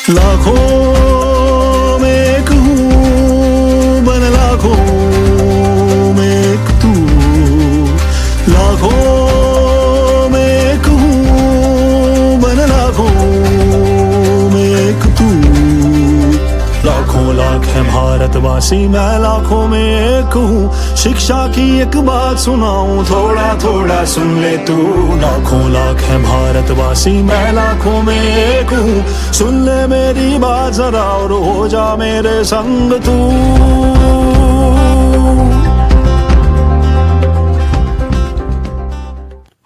लाखों में एक हूँ बन लाखों में एक तू, लाखों में एक हूँ बन लाखों में एक तू। लाखों लाख है भारतवासी, मैं लाखों में एक हूँ। शिक्षा की एक बात सुनाऊं, थोड़ा थोड़ा सुन ले तू। लाखों लाख है भारतवासी, मैं लाखों में एक हूँ। सुन ले मेरी बात जरा और हो जा मेरे संग तू।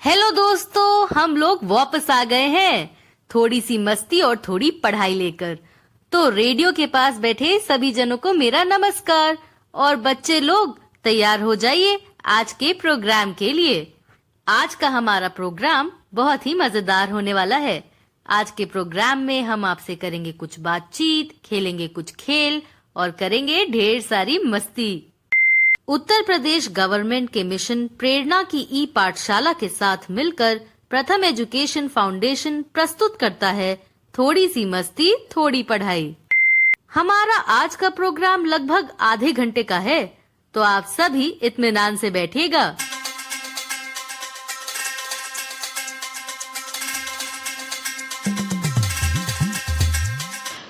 हेलो दोस्तों, हम लोग वापस आ गए हैं थोड़ी सी मस्ती और थोड़ी पढ़ाई लेकर। तो रेडियो के पास बैठे सभी जनों को मेरा नमस्कार। और बच्चे लोग तैयार हो जाइए आज के प्रोग्राम के लिए। आज का हमारा प्रोग्राम बहुत ही मजेदार होने वाला है। आज के प्रोग्राम में हम आपसे करेंगे कुछ बातचीत, खेलेंगे कुछ खेल और करेंगे ढेर सारी मस्ती। उत्तर प्रदेश गवर्नमेंट के मिशन प्रेरणा की ई पाठशाला के साथ मिलकर प्रथम एजुकेशन फाउंडेशन प्रस्तुत करता है थोड़ी सी मस्ती थोड़ी पढ़ाई। हमारा आज का प्रोग्राम लगभग आधे घंटे का है, तो आप सभी इत्मीनान से बैठिएगा।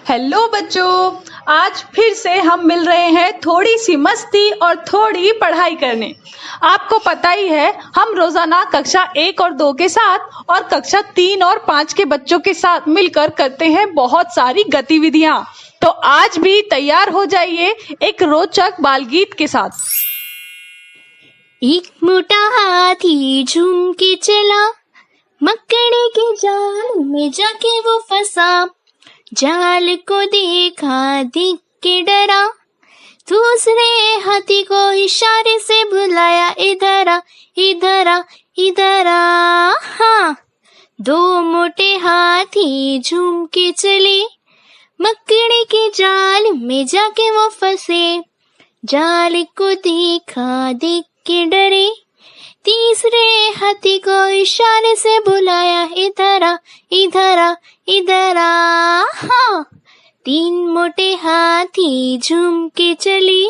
हेलो बच्चों, आज फिर से हम मिल रहे हैं थोड़ी सी मस्ती और थोड़ी पढ़ाई करने। आपको पता ही है, हम रोजाना कक्षा 1 और 2 के साथ और कक्षा 3 और 5 के बच्चों के साथ मिलकर करते हैं बहुत सारी गतिविधियां। तो आज भी तैयार हो जाइए एक रोचक बाल गीत के साथ। एक मोटा हाथी झूम के चला, मकड़ी के जाल में जाके वो फंसा। जाल को देखा, देख के डरा, दूसरे हाथी को इशारे से बुलाया, इधर आ, इधर आ, इधर आ। हाँ, 2 मोटे हाथी झूम के चले, मकड़ी के जाल में जाके वो फंसे। जाल को देखा, देख के डरे, तीसरे हाथी को इशारे से बुलाया, इधर आ, इधर आ, इधर आ। हाँ, 3 मोटे हाथी झूम के चले,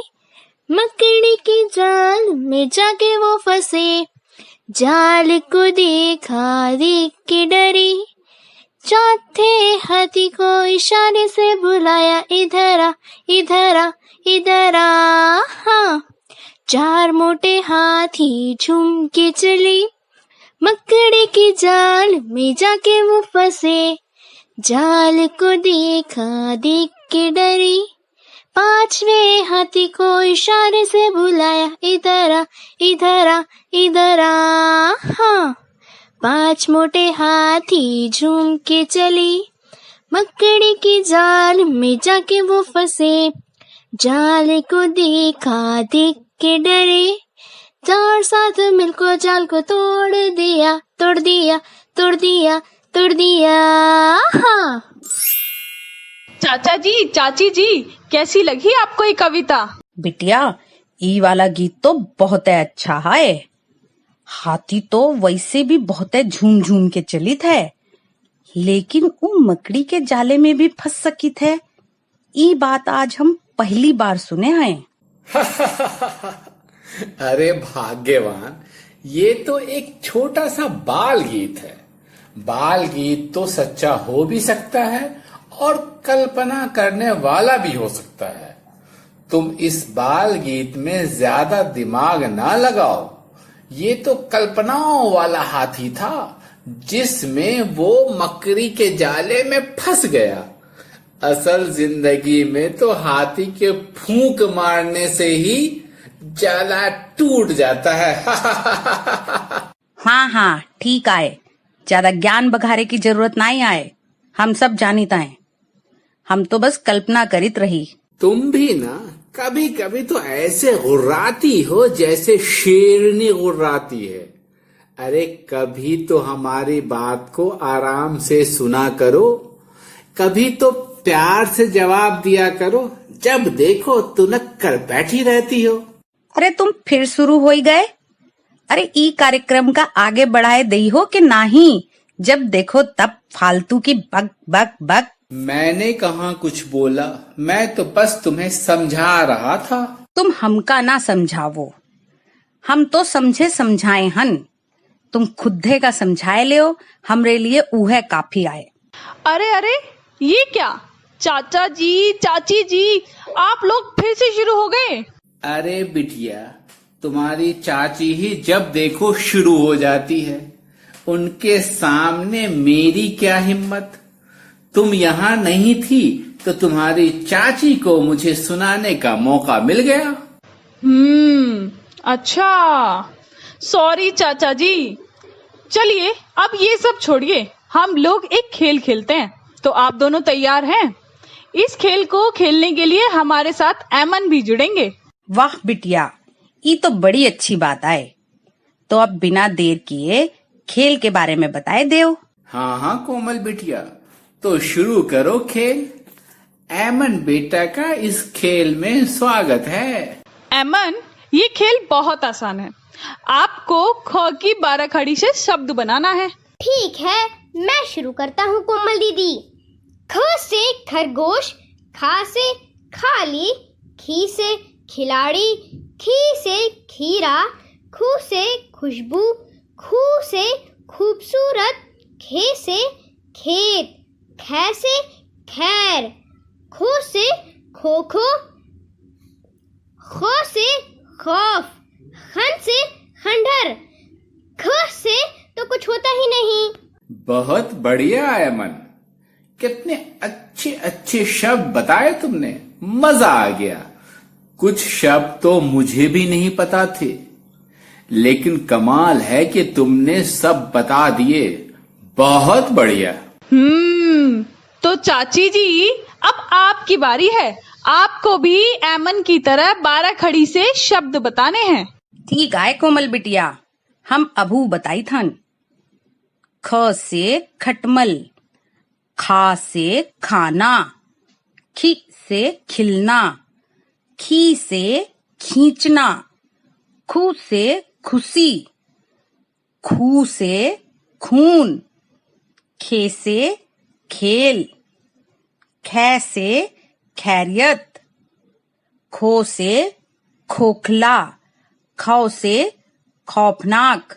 मकड़ी के जाल में जाके वो फंसे। जाल को देखा, देख के डरे, चौथे हाथी को इशारे से बुलाया, इधर आ, इधर आ, इधर आ। हाँ, 4 मोटे हाथी झूम के चले, मकड़ी के जाल में जाके वो फंसे। जाल को देखा, देख के डरे, 5वें हाथी को इशारे से बुलाया, इधर आ, इधर आ, इधर आ। हाँ, 5 मोटे हाथी झूम के चले, मकड़ी के जाल में जाके वो फंसे। जाल को देखा, देख के डरे, 4 साथ मिलकर जाल को तोड़ दिया, तोड़ दिया, तोड़ दिया, तोड़ दिया। हाँ। चाचा जी, चाची जी, कैसी लगी आपको ये कविता? बिटिया, ई वाला गीत तो बहुत अच्छा है। हाथी तो वैसे भी बहुत झूम झूम के चलित है, लेकिन वो मकड़ी के जाले में भी फंस सकी थे। ई बात आज हम पहली बार सुने हैं। अरे भाग्यवान, ये तो एक छोटा सा बाल गीत है। बाल गीत तो सच्चा हो भी सकता है और कल्पना करने वाला भी हो सकता है। तुम इस बाल गीत में ज्यादा दिमाग ना लगाओ। ये तो कल्पनाओं वाला हाथी था, जिसमें वो मकड़ी के जाले में फंस गया। असल जिंदगी में तो हाथी के फूंक मारने से ही जाला टूट जाता है। हाँ हाँ, ठीक आए। ज्यादा ज्ञान बघारे की जरूरत नहीं आए। हम सब जानीता है, हम तो बस कल्पना करित रही। तुम भी ना कभी कभी तो ऐसे गुर्राती हो जैसे शेरनी गुर्राती है। अरे कभी तो हमारी बात को आराम से सुना करो, कभी तो प्यार से जवाब दिया करो। जब देखो तुनक कर बैठी रहती हो। अरे तुम फिर शुरू हो गए। अरे ई कार्यक्रम का आगे बढ़ाए दई हो कि नहीं? जब देखो तब फालतू की बक बक बक मैंने कहाँ कुछ बोला, मैं तो बस तुम्हें समझा रहा था। तुम हमका ना समझावो, हम तो समझे समझाए हन। तुम खुदे का समझाए लियो, हमरे लिए उहे काफी आए। अरे अरे, ये क्या? चाचा जी, चाची जी, आप लोग फिर से शुरू हो गए? अरे बिटिया, तुम्हारी चाची ही जब देखो शुरू हो जाती है। उनके सामने मेरी क्या हिम्मत। तुम यहाँ नहीं थी तो तुम्हारी चाची को मुझे सुनाने का मौका मिल गया। अच्छा, सॉरी चाचा जी। चलिए अब ये सब छोड़िए, हम लोग एक खेल खेलते हैं। तो आप दोनों तैयार हैं? इस खेल को खेलने के लिए हमारे साथ एमन भी जुड़ेंगे। वाह बिटिया, ये तो बड़ी अच्छी बात आए। तो अब बिना देर किए खेल के बारे में बताए देव। हाँ हाँ कोमल बिटिया, तो शुरू करो खेल। एमन बेटा का इस खेल में स्वागत है। एमन, ये खेल बहुत आसान है। आपको ख की 12 खड़ी से शब्द बनाना है। ठीक है, मैं शुरू करता हूँ कोमल दीदी। ख से खरगोश, खा से खाली, खी से खिलाड़ी, खी से खीरा, खू से खुशबू, खू से खूबसूरत, खे से खेत, खे से खैर, खो से खो खो, खो से खौफ, खन से खंडहर, ख से तो कुछ होता ही नहीं। बहुत बढ़िया एमन, कितने अच्छे अच्छे शब्द बताए तुमने, मजा आ गया। कुछ शब्द तो मुझे भी नहीं पता थे, लेकिन कमाल है कि तुमने सब बता दिए। बहुत बढ़िया। तो चाची जी, अब आपकी बारी है। आपको भी एमन की तरह 12 खड़ी से शब्द बताने हैं। ठीक आए कोमल बिटिया, हम अभू बताई थन। ख से खटमल, खा से खाना, खी से खिलना, खी से खींचना, खू से खुशी, खू से खून, खे से खेल, खे से खैरियत, खो से खोखला, खौ से खौफनाक,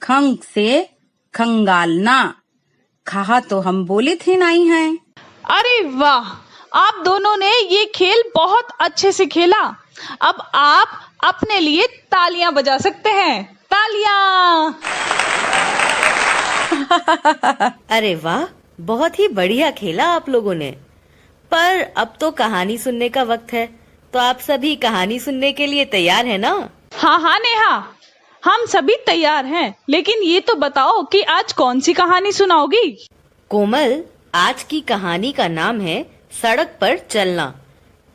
खंग से खंगालना। कहा तो हम बोली थी नहीं है। अरे वाह, आप दोनों ने ये खेल बहुत अच्छे से खेला। अब आप अपने लिए तालियां बजा सकते हैं। तालियां। अरे वाह, बहुत ही बढ़िया खेला आप लोगों ने। पर अब तो कहानी सुनने का वक्त है, तो आप सभी कहानी सुनने के लिए तैयार हैं ना? हाँ हाँ नेहा, हम सभी तैयार हैं। लेकिन ये तो बताओ कि आज कौन सी कहानी सुनाओगी? कोमल, आज की कहानी का नाम है सड़क पर चलना।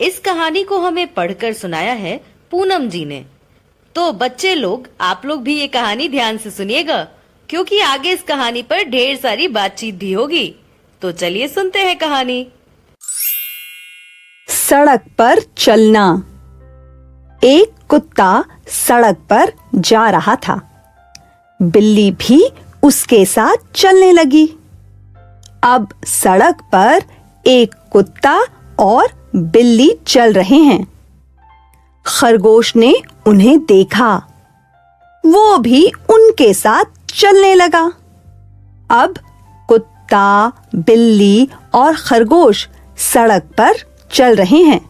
इस कहानी को हमें पढ़कर सुनाया है पूनम जी ने। तो बच्चे लोग, आप लोग भी ये कहानी ध्यान से सुनिएगा, क्योंकि आगे इस कहानी पर ढेर सारी बातचीत भी होगी। तो चलिए सुनते हैं कहानी। सड़क पर चलना। एक कुत्ता सड़क पर जा रहा था। बिल्ली भी उसके साथ चलने लगी। अब सड़क पर एक कुत्ता और बिल्ली चल रहे हैं। खरगोश ने उन्हें देखा, वो भी उनके साथ चलने लगा। अब कुत्ता, बिल्ली और खरगोश सड़क पर चल रहे हैं।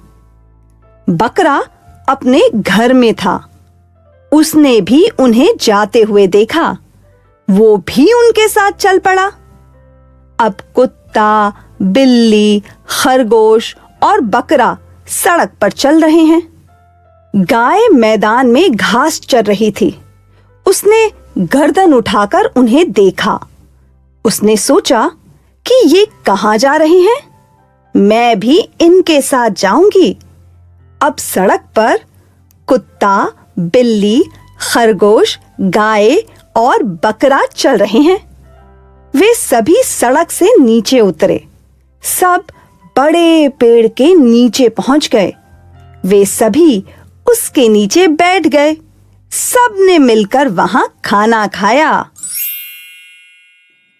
बकरा अपने घर में था। उसने भी उन्हें जाते हुए देखा, वो भी उनके साथ चल पड़ा। अब कुत्ता, बिल्ली, खरगोश और बकरा सड़क पर चल रहे हैं। गाय मैदान में घास चर रही थी। उसने गर्दन उठाकर उन्हें देखा। उसने सोचा कि ये कहाँ जा रहे हैं? मैं भी इनके साथ जाऊंगी। अब सड़क पर कुत्ता, बिल्ली, खरगोश, गाय और बकरा चल रहे हैं। वे सभी सड़क से नीचे उतरे। सब बड़े पेड़ के नीचे पहुंच गए। वे सभी उसके नीचे बैठ गए। सबने मिलकर वहां खाना खाया।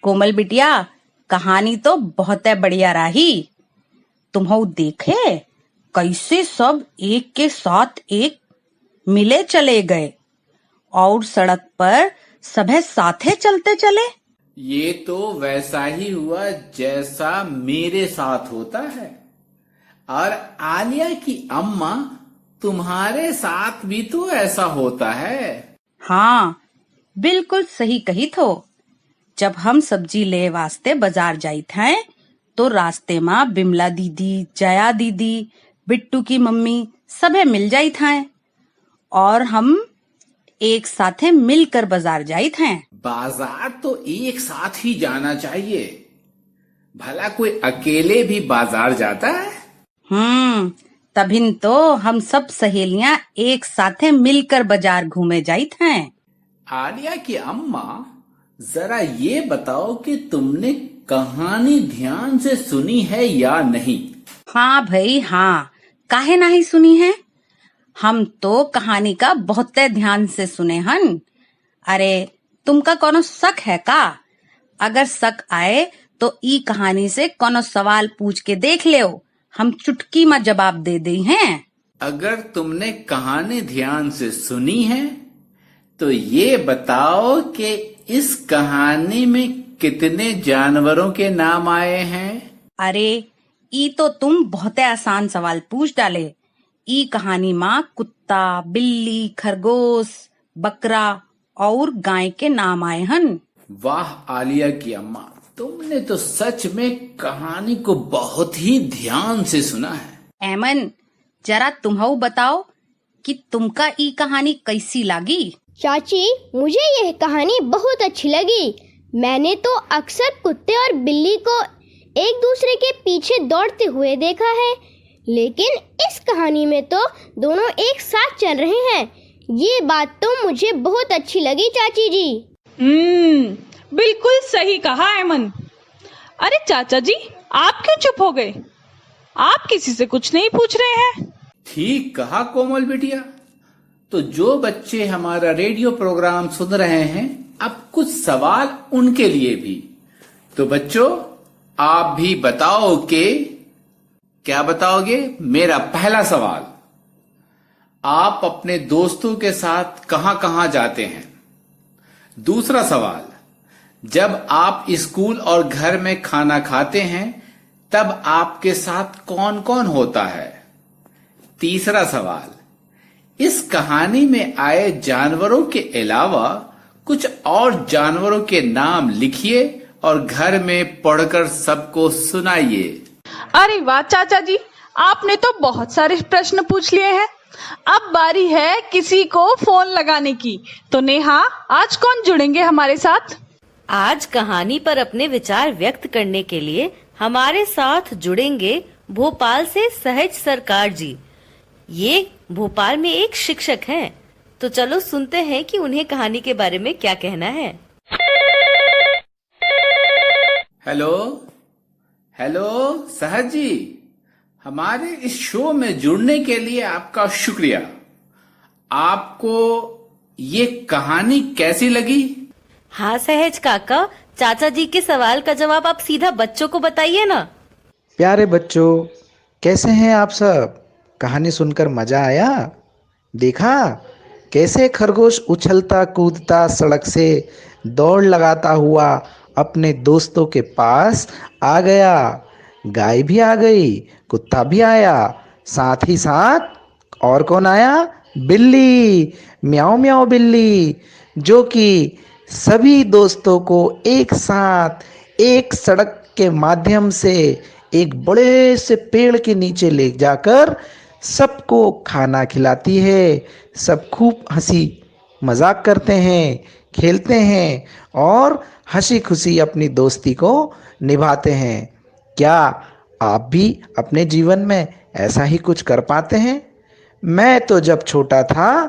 कोमल बिटिया, कहानी तो बहुत बढ़िया रही। तुम्हारा देखे कैसे सब एक के साथ एक मिले चले गए और सड़क पर सभे साथे चलते चले। ये तो वैसा ही हुआ जैसा मेरे साथ होता है। और आलिया की अम्मा, तुम्हारे साथ भी तो ऐसा होता है। हाँ, बिल्कुल सही कही थो। जब हम सब्जी ले वास्ते बाजार जाइत हैं तो रास्ते में बिमला दीदी, जया दीदी, बिट्टू की मम्मी सभे मिल जाइत हैं और हम एक साथे मिलकर बाजार जाइत हैं। बाजार तो एक साथ ही जाना चाहिए। भला कोई अकेले भी बाजार जाता है? तभिन तो हम सब सहेलियां एक साथे मिलकर बाजार घूमे जाइत हैं। आलिया की अम्मा, जरा ये बताओ कि तुमने कहानी ध्यान से सुनी है या नहीं? हाँ भाई हाँ, काहे नहीं सुनी है। हम तो कहानी का बहुत ध्यान से सुने हन। अरे तुमका कोनो शक है का? अगर शक आए तो ई कहानी से कोनो सवाल पूछ के देख ले, हम चुटकी में जवाब दे दी हैं। अगर तुमने कहानी ध्यान से सुनी है तो ये बताओ कि इस कहानी में कितने जानवरों के नाम आए हैं? अरे ई तो तुम बहुत आसान सवाल पूछ डाले। ई कहानी में कुत्ता, बिल्ली, खरगोश, बकरा और गाय के नाम आए हन। वाह आलिया की अम्मा, तुमने तो सच में कहानी को बहुत ही ध्यान से सुना है। एमन, जरा तुम्हाऊ बताओ कि तुमका ई कहानी कैसी लगी? चाची, मुझे यह कहानी बहुत अच्छी लगी। मैंने तो अक्सर कुत्ते और बिल्ली को एक दूसरे के पीछे दौड़ते हुए देखा है, लेकिन इस कहानी में तो दोनों एक साथ चल रहे हैं। ये बात तो मुझे बहुत अच्छी लगी चाची जी। बिल्कुल सही कहा एमन। अरे चाचा जी, आप क्यों चुप हो गए? आप किसी से कुछ नहीं पूछ रहे हैं? ठीक कहा कोमल बिटिया। तो जो बच्चे हमारा रेडियो प्रोग्राम सुन रहे हैं, अब कुछ सवाल उनके लिए भी। तो बच्चों, आप भी बताओ कि क्या बताओगे? मेरा पहला सवाल, आप अपने दोस्तों के साथ कहां कहां जाते हैं? दूसरा सवाल, जब आप स्कूल और घर में खाना खाते हैं तब आपके साथ कौन कौन होता है? तीसरा सवाल, इस कहानी में आए जानवरों के अलावा कुछ और जानवरों के नाम लिखिए और घर में पढ़कर सबको सुनाइए। अरे वाह चाचा जी, आपने तो बहुत सारे प्रश्न पूछ लिए हैं। अब बारी है किसी को फोन लगाने की। तो नेहा, आज कौन जुड़ेंगे हमारे साथ? आज कहानी पर अपने विचार व्यक्त करने के लिए हमारे साथ जुड़ेंगे भोपाल से सहज सरकार जी। ये भोपाल में एक शिक्षक हैं। तो चलो सुनते हैं कि उन्हें कहानी के बारे में क्या कहना है। हेलो हेलो सहज जी, हमारे इस शो में जुड़ने के लिए आपका शुक्रिया। आपको ये कहानी कैसी लगी? हाँ सहज काका, चाचा जी के सवाल का जवाब आप सीधा बच्चों को बताइए ना। प्यारे बच्चों, कैसे हैं आप सब? कहानी सुनकर मजा आया? देखा कैसे खरगोश उछलता कूदता सड़क से दौड़ लगाता हुआ अपने दोस्तों के पास आ गया। गाय भी आ गई, कुत्ता भी आया, साथ ही साथ और कौन आया? बिल्ली, म्याऊं म्याऊं बिल्ली, जो कि सभी दोस्तों को एक साथ एक सड़क के माध्यम से एक बड़े से पेड़ के नीचे ले जाकर सबको खाना खिलाती है। सब खूब हंसी मजाक करते हैं, खेलते हैं और हंसी खुशी अपनी दोस्ती को निभाते हैं। क्या आप भी अपने जीवन में ऐसा ही कुछ कर पाते हैं? मैं तो जब छोटा था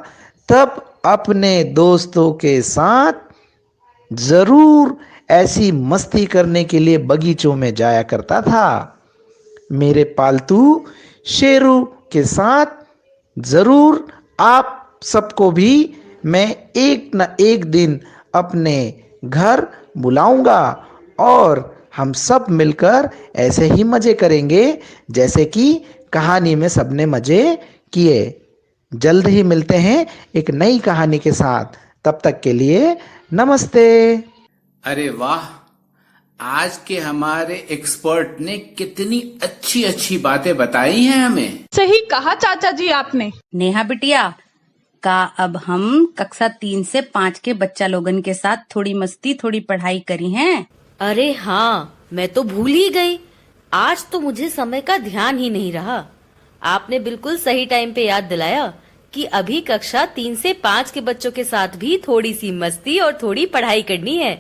तब अपने दोस्तों के साथ जरूर ऐसी मस्ती करने के लिए बगीचों में जाया करता था। मेरे पालतू शेरू के साथ जरूर आप सबको भी मैं एक न एक दिन अपने घर बुलाऊंगा और हम सब मिलकर ऐसे ही मजे करेंगे जैसे कि कहानी में सबने मजे किए। जल्द ही मिलते हैं एक नई कहानी के साथ। तब तक के लिए नमस्ते। अरे वाह, आज के हमारे एक्सपर्ट ने कितनी अच्छी अच्छी बातें बताई हैं हमें। सही कहा चाचा जी आपने। नेहा बिटिया, का अब हम कक्षा 3 से 5 के बच्चा लोगन के साथ थोड़ी मस्ती थोड़ी पढ़ाई करी हैं। अरे हाँ, मैं तो भूल ही गई। आज तो मुझे समय का ध्यान ही नहीं रहा। आपने बिल्कुल सही टाइम पे याद दिलाया कि अभी कक्षा 3 से 5 के बच्चों के साथ भी थोड़ी सी मस्ती और थोड़ी पढ़ाई करनी है।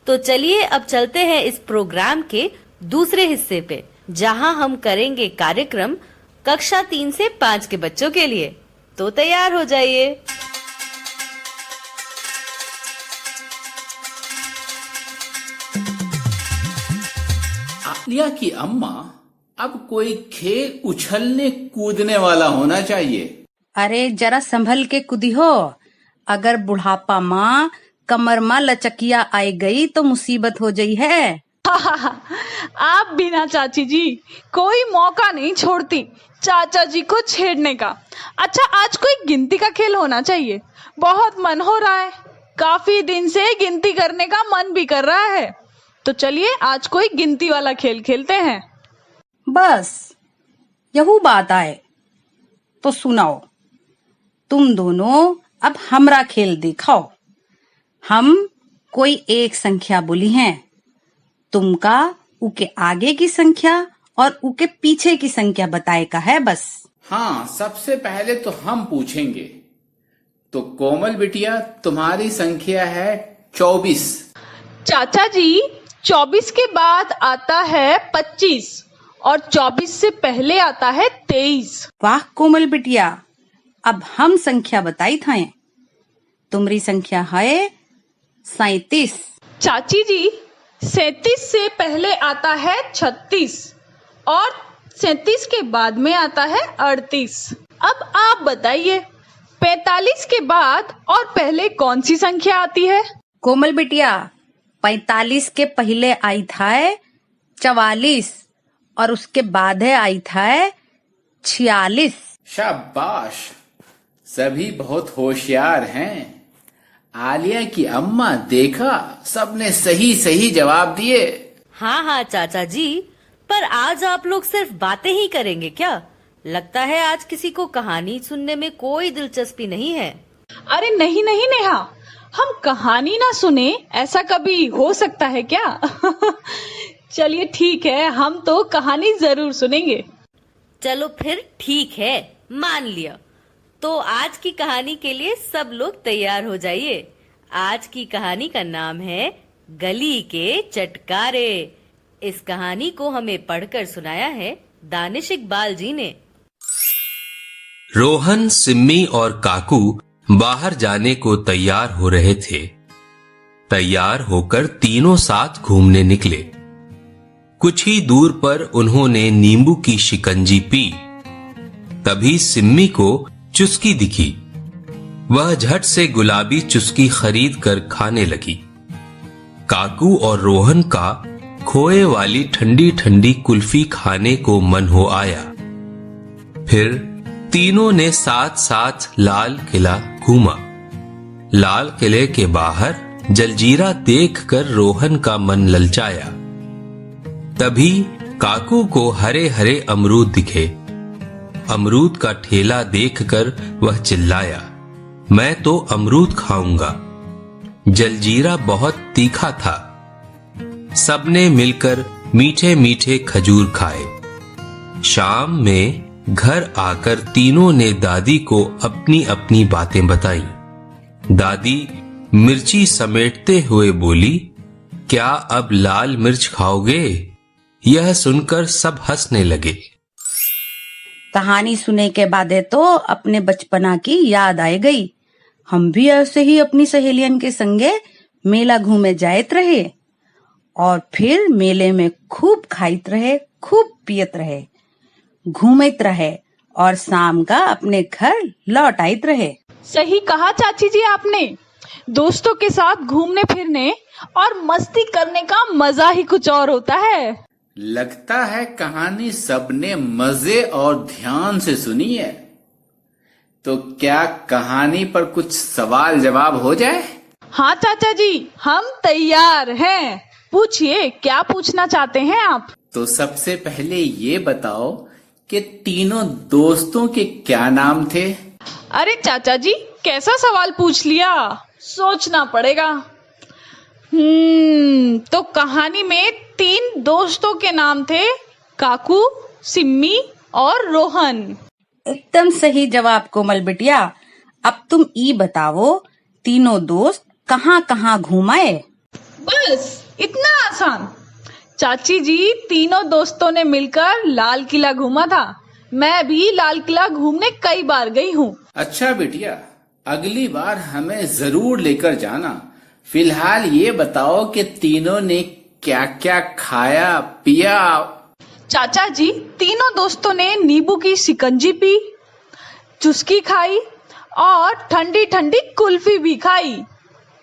तो चलिए अब चलते हैं इस प्रोग्राम के दूसरे हिस्से पे, जहां हम करेंगे कार्यक्रम कक्षा 3 से 5 के बच्चों के लिए। तो तैयार हो जाइए। आलिया की अम्मा, अब कोई खेल उछलने कूदने वाला होना चाहिए। अरे जरा संभल के कुदी हो, अगर बुढ़ापा माँ कमर माँ लचकिया आई गई तो मुसीबत हो जाई है। आप भी ना चाची जी, कोई मौका नहीं छोड़ती चाचा जी को छेड़ने का। अच्छा, आज कोई गिनती का खेल होना चाहिए। बहुत मन हो रहा है, काफी दिन से गिनती करने का मन भी कर रहा है। तो चलिए आज कोई गिनती वाला खेल खेलते हैं। बस यहू बात आए तो सुनाओ। तुम दोनों अब हमरा खेल दिखाओ। हम कोई एक संख्या बोली हैं, तुमका उके आगे की संख्या और उके पीछे की संख्या बताए का है बस। हाँ, सबसे पहले तो हम पूछेंगे। तो कोमल बिटिया, तुम्हारी संख्या है 24। चाचा जी, 24 के बाद आता है 25 और 24 से पहले आता है 23। वाह कोमल बिटिया, अब हम संख्या बताई था। तुम्हारी संख्या है 37। चाची जी, 37 से पहले आता है 36 और 37 के बाद में आता है 38। अब आप बताइए, 45 के बाद और पहले कौन सी संख्या आती है? कोमल बिटिया, 45 के पहले आई था 44 और उसके बाद है आई था 46। शाबाश, सभी बहुत होशियार हैं। आलिया की अम्मा, देखा, सबने सही सही जवाब दिए। हाँ हाँ चाचा जी, पर आज आप लोग सिर्फ बातें ही करेंगे क्या? लगता है आज किसी को कहानी सुनने में कोई दिलचस्पी नहीं है। अरे नहीं नहीं नेहा, हम कहानी ना सुने ऐसा कभी हो सकता है क्या? चलिए ठीक है, हम तो कहानी जरूर सुनेंगे। चलो फिर ठीक है, मान लिया। तो आज की कहानी के लिए सब लोग तैयार हो जाइए। आज की कहानी का नाम है गली के चटकारे। इस कहानी को हमें पढ़कर सुनाया है दानिश इकबाल जी ने। रोहन, सिम्मी और काकू बाहर जाने को तैयार हो रहे थे। तैयार होकर तीनों साथ घूमने निकले। कुछ ही दूर पर उन्होंने नींबू की शिकंजी पी। तभी सिम्मी को चुस्की दिखी। वह झट से गुलाबी चुस्की खरीद कर खाने लगी। काकू और रोहन का खोए वाली ठंडी ठंडी कुल्फी खाने को मन हो आया। फिर तीनों ने साथ साथ लाल किला घूमा। लाल किले के बाहर जलजीरा देखकर रोहन का मन ललचाया। तभी काकू को हरे हरे अमरूद दिखे। अमरूद का ठेला देखकर वह चिल्लाया, मैं तो अमरूद खाऊंगा। जलजीरा बहुत तीखा था। सबने मिलकर मीठे मीठे खजूर खाए। शाम में घर आकर तीनों ने दादी को अपनी अपनी बातें बताई। दादी मिर्ची समेटते हुए बोली, क्या अब लाल मिर्च खाओगे? यह सुनकर सब हंसने लगे। कहानी सुने के बाद तो अपने बचपना की याद आई गई। हम भी ऐसे ही अपनी सहेलियन के संगे मेला घूमे जायत रहे और फिर मेले में खूब खाइत रहे, खूब पियत रहे, घूमत रहे और शाम का अपने घर लौट आइत रहे। सही कहा चाची जी आपने। दोस्तों के साथ घूमने फिरने और मस्ती करने का मजा ही कुछ और होता है। लगता है कहानी सबने मजे और ध्यान से सुनी है। तो क्या कहानी पर कुछ सवाल जवाब हो जाए? हाँ चाचा जी, हम तैयार हैं। पूछिए, क्या पूछना चाहते हैं आप? तो सबसे पहले ये बताओ कि तीनों दोस्तों के क्या नाम थे? अरे चाचा जी, कैसा सवाल पूछ लिया, सोचना पड़ेगा। तो कहानी में 3 दोस्तों के नाम थे, काकू, सिम्मी और रोहन। एकदम सही जवाब कोमल बिटिया। अब तुम ई बताओ, तीनों दोस्त कहाँ कहाँ घूमाए? बस इतना आसान। चाची जी, तीनों दोस्तों ने मिलकर लाल किला घूमा था। मैं भी लाल किला घूमने कई बार गई हूँ। अच्छा बिटिया, अगली बार हमें जरूर लेकर जाना। फिलहाल ये बताओ कि तीनों ने क्या क्या खाया पिया? चाचा जी, तीनों दोस्तों ने नींबू की शिकंजी पी, चुस्की खाई और ठंडी ठंडी कुल्फी भी खाई।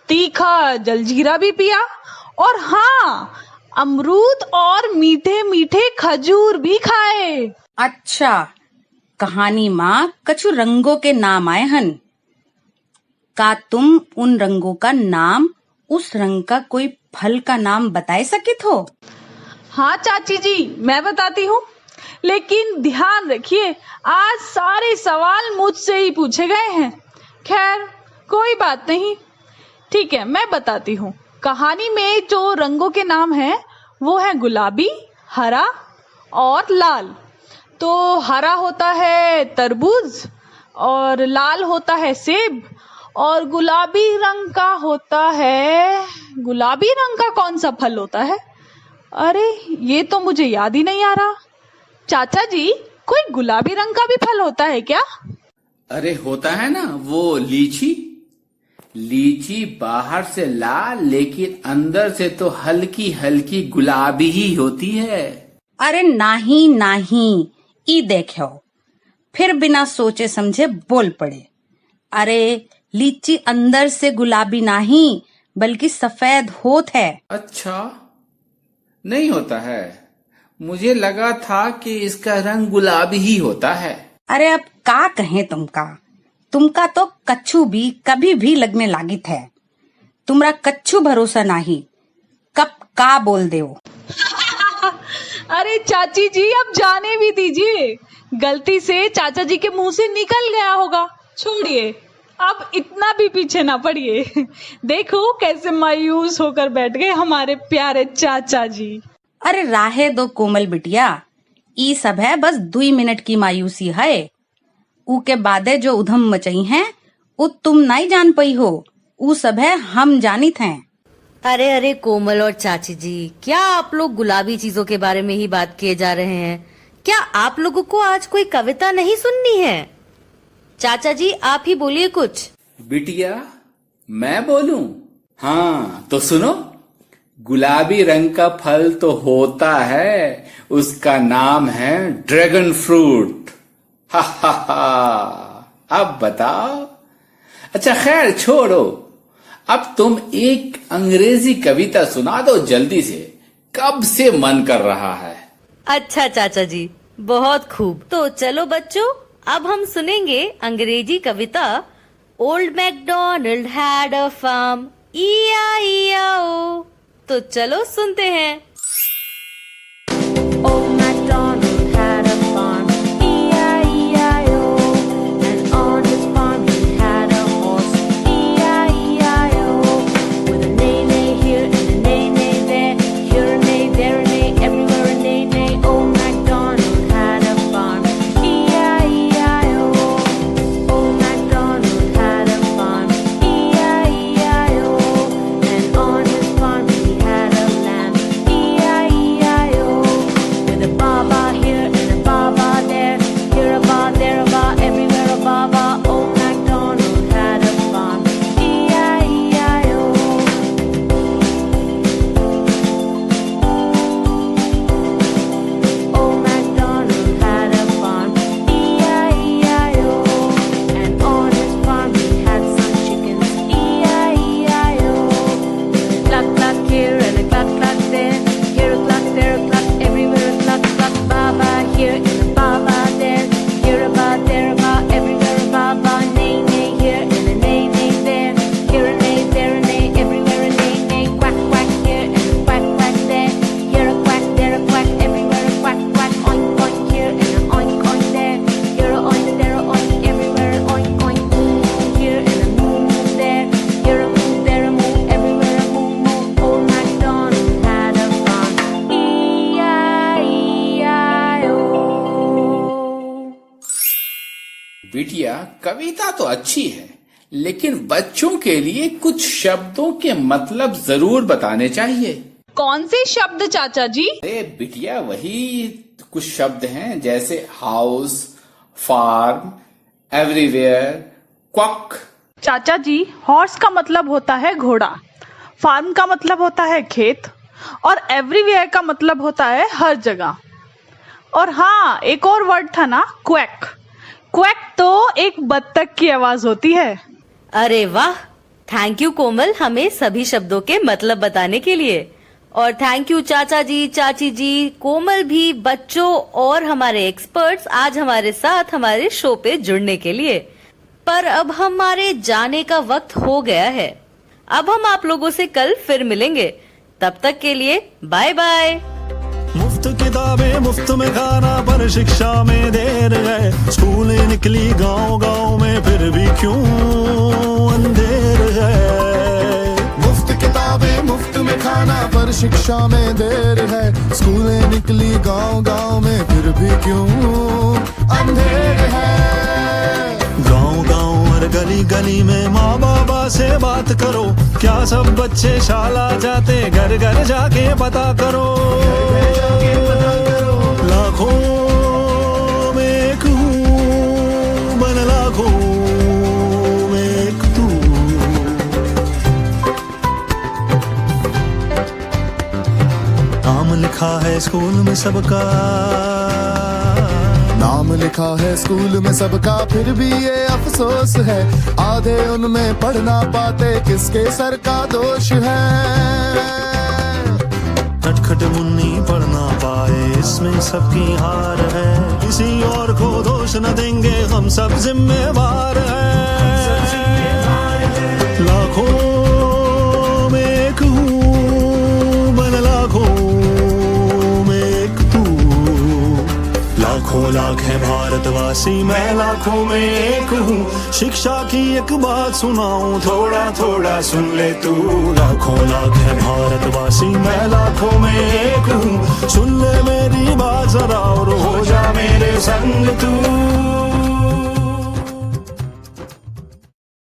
तीखा जलजीरा भी पिया और हाँ, अमरूद और मीठे मीठे खजूर भी खाए। अच्छा, कहानी माँ कछु रंगों के नाम आए हन। का तुम उन रंगों का नाम, उस रंग का कोई फल का नाम बताए सकित हो? हाँ चाची जी, मैं बताती हूँ, लेकिन ध्यान रखिए, आज सारे सवाल मुझसे ही पूछे गए हैं। खैर कोई बात नहीं, ठीक है, मैं बताती हूँ। कहानी में जो रंगों के नाम हैं वो है गुलाबी, हरा और लाल। तो हरा होता है तरबूज और लाल होता है सेब और गुलाबी रंग का होता है, गुलाबी रंग का कौन सा फल होता है? अरे ये तो मुझे याद ही नहीं आ रहा। चाचा जी, कोई गुलाबी रंग का भी फल होता है क्या? अरे होता है ना, वो लीची। लीची बाहर से लाल लेकिन अंदर से तो हल्की हल्की गुलाबी ही होती है। अरे नहीं नहीं, ई देखो, फिर बिना सोचे समझे बोल पड़े। अरे लीची अंदर से गुलाबी नहीं बल्कि सफेद होत है। अच्छा, नहीं होता है। मुझे लगा था कि इसका रंग गुलाबी ही होता है। अरे अब का कहें तुमका तो कच्छु भी कभी भी लगने लागित है। तुमरा कच्छु भरोसा नहीं, कब का बोल दे। अरे चाची जी, अब जाने भी दीजिए, गलती से चाचा जी के मुंह से निकल गया होगा। छोड़िए, अब इतना भी पीछे ना पड़िए। देखो कैसे मायूस होकर बैठ गए हमारे प्यारे चाचा जी। अरे राहे दो कोमल बिटिया, ई सब है बस 2 मिनट की मायूसी है। ऊ के बादे जो उधम मचई हैं, उ तुम नहीं जान पई हो, ऊ सब है हम जानित हैं। अरे अरे कोमल और चाची जी, क्या आप लोग गुलाबी चीजों के बारे में ही बात किए जा रहे हैं? क्या आप लोगों को आज कोई कविता नहीं सुननी है? चाचा जी, आप ही बोलिए कुछ। बिटिया, मैं बोलूं? हाँ तो सुनो। गुलाबी रंग का फल तो होता है, उसका नाम है ड्रैगन फ्रूट। हा हा हा, अब बताओ। अच्छा खैर छोड़ो, अब तुम एक अंग्रेजी कविता सुना दो जल्दी से, कब से मन कर रहा है। अच्छा चाचा जी, बहुत खूब। तो चलो बच्चों, अब हम सुनेंगे अंग्रेजी कविता old MacDonald had a farm, E-I-E-I-O। तो चलो सुनते हैं। Old MacDonald had a farm, E-I-E-I-O. And on his farm he had a horse, E-I-E-I-O. With a neigh-neigh here and a neigh-neigh there, here a neigh, there a neigh, everywhere a neigh-neigh. Old MacDonald had a farm, E-I-E-I-O. Old MacDonald had a farm, E-I-E-I-O. And on his farm he had a lamb, E-I-E-I-O. With a baa-baa बिटिया, कविता तो अच्छी है, लेकिन बच्चों के लिए कुछ शब्दों के मतलब जरूर बताने चाहिए। कौन से शब्द चाचा जी? अरे बिटिया, वही कुछ शब्द हैं, जैसे हाउस, फार्म, एवरीवेयर, क्वक। चाचा जी, हॉर्स का मतलब होता है घोड़ा, फार्म का मतलब होता है खेत, और एवरीवेयर का मतलब होता है हर जगह। और हाँ, एक और वर्ड था ना, क्वैक। क्वैक तो एक बत्तख की आवाज होती है। अरे वाह, थैंक यू कोमल हमें सभी शब्दों के मतलब बताने के लिए। और थैंक यू चाचा जी, चाची जी, कोमल भी, बच्चों और हमारे एक्सपर्ट्स आज हमारे साथ हमारे शो पे जुड़ने के लिए। पर अब हमारे जाने का वक्त हो गया है। अब हम आप लोगों से कल फिर मिलेंगे। तब तक के लिए बाय बाय। मुफ्त किताबें मुफ्त में खाना, पर शिक्षा में देर है। स्कूलें निकली गांव गांव में, फिर भी क्यों अंधेर है। मुफ्त किताबें मुफ्त में खाना, पर शिक्षा में देर है। स्कूलें निकली गांव गांव में, फिर भी क्यों अंधेर है। गांव गांव और गली गली में माँ बाबा से बात करो, क्या सब बच्चे शाला जाते, घर घर जाके पता करो। लाखों में एक हूँ, बन लाखों में एक तू। नाम लिखा है स्कूल में सबका, नाम लिखा है स्कूल में सबका, फिर भी ये अफसोस है, आधे उनमें पढ़ ना पाते, किसके सर का दोष है। नटखट मुन्नी पढ़ ना पाए, इसमें सबकी हार है। किसी और को दोष न देंगे, हम सब जिम्मेवार हैं। लाखों में एक हूँ, बन लाखों में एक तू। लाखों लाख है भारतवासी, मैं लाखों में एक हूँ। शिक्षा की एक बात सुनाऊं, थोड़ा थोड़ा सुन ले तू। लाखों लाख है भारतवासी, मैं लाखों में एक हूँ। सुन ले मेरी बात जरा और हो जा मेरे संग तू।